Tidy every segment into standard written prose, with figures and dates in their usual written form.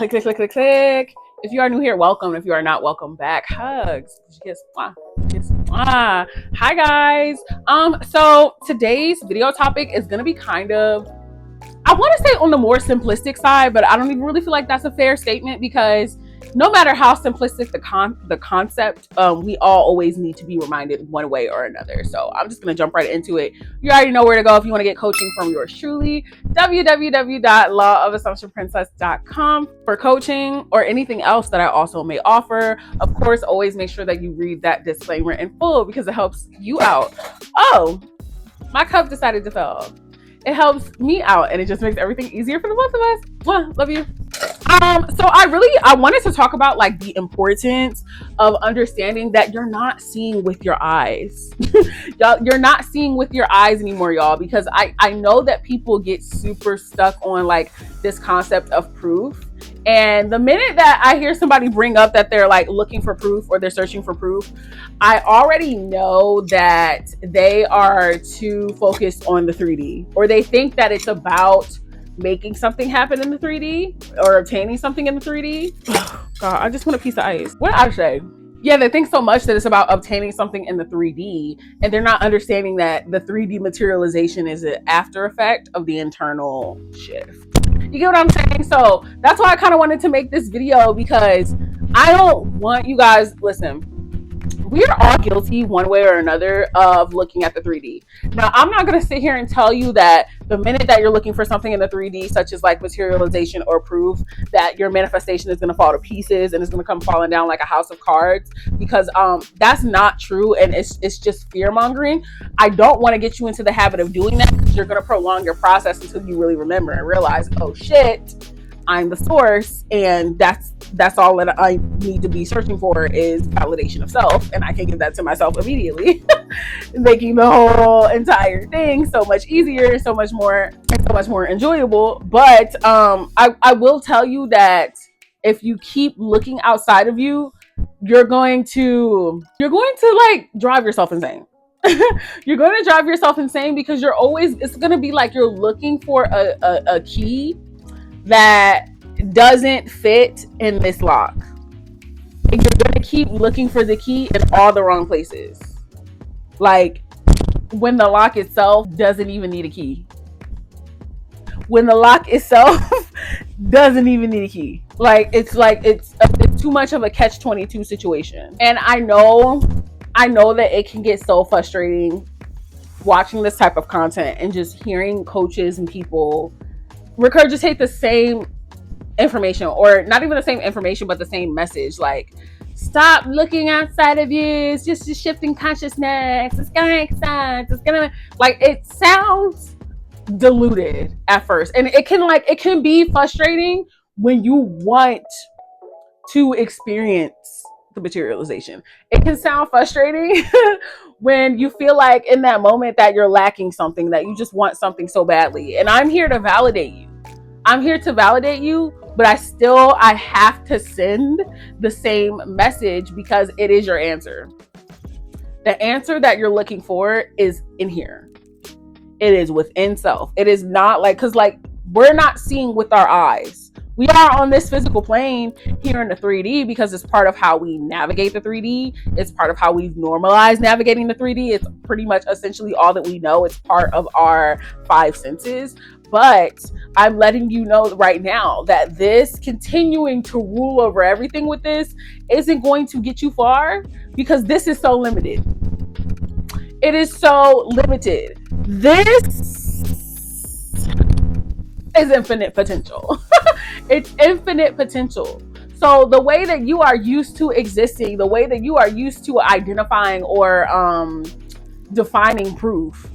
Click, click, click, click, click. If you are new here, welcome. If you are not, welcome back. Hugs. Kiss. Mwah. Kiss. Mwah. Hi guys. So today's video topic is gonna be kind of, I want to say on the more simplistic side, but I don't even really feel like that's a fair statement because no matter how simplistic the concept, we all always need to be reminded one way or another. So I'm just going to jump right into it. You already know where to go if you want to get coaching from yours truly. www.lawofassumptionprincess.com for coaching or anything else that I also may offer. Of course, always make sure that you read that disclaimer in full because it helps you out. Oh, my cup decided to fall. It helps me out and it just makes everything easier for the both of us. Mwah, love you. So I wanted to talk about like the importance of understanding that you're not seeing with your eyes. You're not seeing with your eyes anymore, y'all, because I know that people get super stuck on like this concept of proof. And the minute that I hear somebody bring up that they're like looking for proof or they're searching for proof, I already know that they are too focused on the 3D, or they think that it's about making something happen in the 3D or obtaining something in the 3D. Oh, God, I just want a piece of ice. What did I say? Yeah, they think so much that it's about obtaining something in the 3D, and they're not understanding that the 3D materialization is an after effect of the internal shift. You get what I'm saying? So that's why I kind of wanted to make this video, because I don't want you guys, listen, we are all guilty one way or another of looking at the 3D. Now, I'm not going to sit here and tell you that the minute that you're looking for something in the 3D, such as like materialization or proof, that your manifestation is going to fall to pieces and it's going to come falling down like a house of cards, because that's not true, and it's just fear mongering. I don't want to get you into the habit of doing that, because you're going to prolong your process until you really remember and realize, oh shit, I'm the source, and that's all that I need to be searching for is validation of self, and I can give that to myself immediately, making the whole entire thing so much easier, so much more enjoyable. But I will tell you that if you keep looking outside of you, you're going to like drive yourself insane. You're going to drive yourself insane, because it's going to be like you're looking for a key that doesn't fit in this lock, and you're gonna keep looking for the key in all the wrong places, like when the lock itself doesn't even need a key, like it's too much of a catch-22 situation. And I know that it can get so frustrating watching this type of content and just hearing coaches and people regurgitate the same information, or not even the same information, but the same message. Like, stop looking outside of you. It's just a shifting consciousness. It's gonna make sense. It's gonna, like, it sounds diluted at first, and it can be frustrating when you want to experience the materialization. It can sound frustrating when you feel like in that moment that you're lacking something, that you just want something so badly. And I'm here to validate you. But I have to send the same message, because it is your answer. The answer that you're looking for is in here. It is within self. It is not like, because like we're not seeing with our eyes. We are on this physical plane here in the 3D because it's part of how we navigate the 3D. It's part of how we've normalized navigating the 3D. It's pretty much essentially all that we know. It's part of our 5 senses. But I'm letting you know right now that this continuing to rule over everything with this isn't going to get you far, because this is so limited. It is so limited. This is infinite potential. It's infinite potential. So the way that you are used to existing, the way that you are used to identifying or defining proof,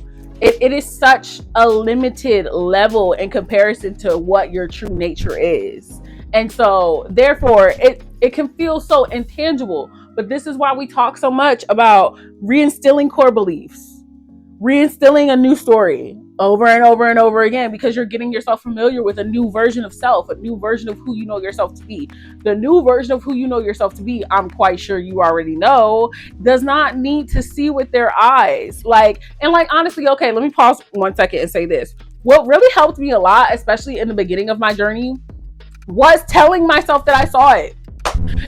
it is such a limited level in comparison to what your true nature is. And so therefore it can feel so intangible. But this is why we talk so much about reinstilling core beliefs, reinstilling a new story over and over and over again, because you're getting yourself familiar with a new version of self, a new version of who you know yourself to be. The new version of who you know yourself to be, I'm quite sure you already know, does not need to see with their eyes. Like honestly, okay, let me pause 1 second and say this. What really helped me a lot, especially in the beginning of my journey, was telling myself that I saw it.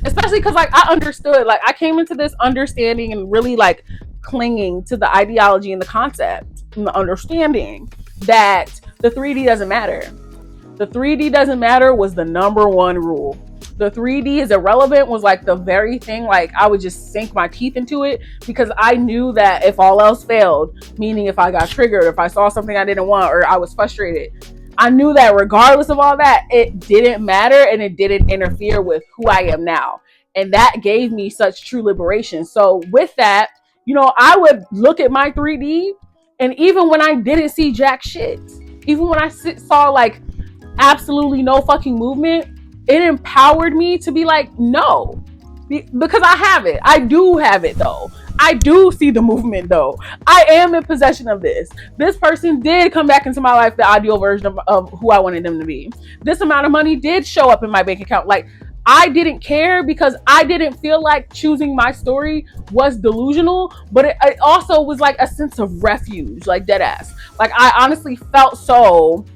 Especially because like I understood, like I came into this understanding and really like clinging to the ideology and the concept and the understanding that the 3D doesn't matter. The 3D doesn't matter was the number one rule. The 3D is irrelevant was like the very thing, like I would just sink my teeth into it because I knew that if all else failed, meaning if I got triggered, if I saw something I didn't want, or I was frustrated, I knew that regardless of all that, it didn't matter and it didn't interfere with who I am now. And that gave me such true liberation. So with that, you know, I would look at my 3D, and even when I didn't see jack shit, even when I saw like absolutely no fucking movement, it empowered me to be like, no, because I have it. I do have it though. I do see the movement though. I am in possession of this. This person did come back into my life, the ideal version of who I wanted them to be. This amount of money did show up in my bank account. Like, I didn't care because I didn't feel like choosing my story was delusional, but it also was like a sense of refuge, like dead ass. Like, I honestly felt so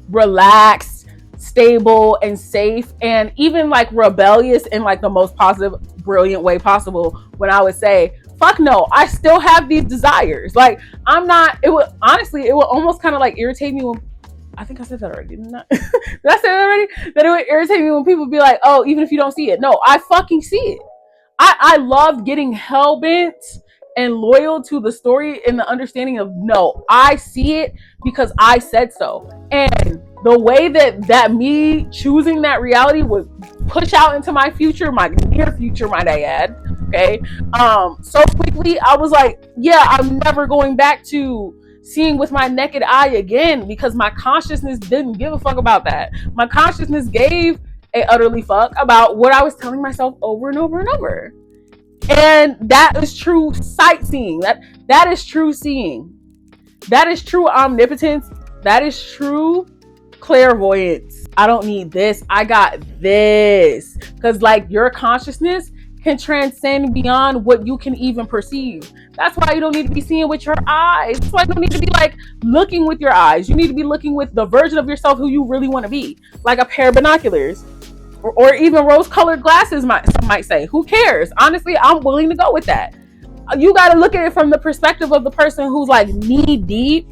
relaxed, stable, and safe, and even like rebellious in like the most positive, brilliant way possible when I would say, fuck no, I still have these desires. Like, I'm not, it would honestly, it would almost kind of like irritate me when, I think I said that already, didn't I? Did I say that already? That it would irritate me when people be like, oh, even if you don't see it. No, I fucking see it. I loved getting hell-bent and loyal to the story and the understanding of, no, I see it because I said so. And the way that me choosing that reality would push out into my future, my near future, might I add, okay, so quickly, I was like, yeah, I'm never going back to seeing with my naked eye again, because my consciousness didn't give a fuck about that. My consciousness gave a utterly fuck about what I was telling myself over and over and over. And that is true sightseeing. That is true seeing. That is true omnipotence. That is true clairvoyance. I don't need this. I got this. Because like your consciousness can transcend beyond what you can even perceive. That's why you don't need to be seeing with your eyes. That's why you don't need to be like looking with your eyes. You need to be looking with the version of yourself who you really want to be. Like a pair of binoculars. Or even rose-colored glasses, some might say. Who cares? Honestly, I'm willing to go with that. You got to look at it from the perspective of the person who's like knee deep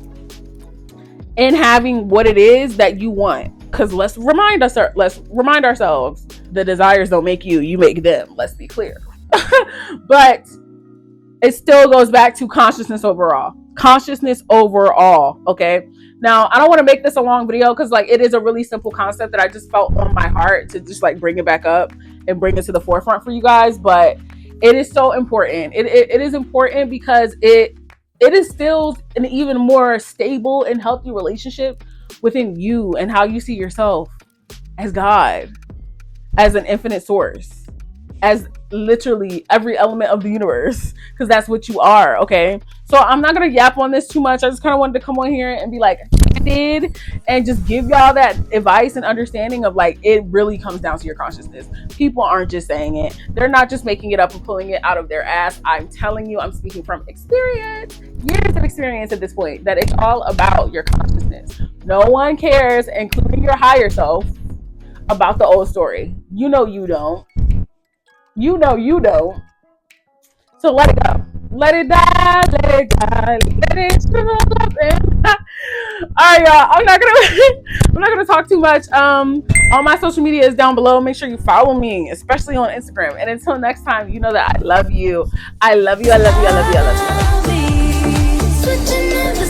in having what it is that you want. Because let's remind ourselves, the desires don't make you, you make them. Let's be clear. But it still goes back to consciousness overall. Consciousness overall, okay? Now, I don't want to make this a long video because like it is a really simple concept that I just felt on my heart to just like bring it back up and bring it to the forefront for you guys. But it is so important. It is important because it instills an even more stable and healthy relationship within you and how you see yourself as God, as an infinite source, as literally every element of the universe, because that's what you are, okay? So I'm not gonna yap on this too much. I just kind of wanted to come on here and be like, I did, and just give y'all that advice and understanding of like, it really comes down to your consciousness. People aren't just saying it. They're not just making it up and pulling it out of their ass. I'm telling you, I'm speaking from experience, years of experience at this point, that it's all about your consciousness. No one cares, including your higher self, about the old story. You know you don't. You know you don't. So let it go. Let it die. Let it die. Let it all right, y'all. I'm not gonna talk too much. All my social media is down below. Make sure you follow me, especially on Instagram. And until next time, you know that I love you. I love you. I love you. I love you. I love you. I love you.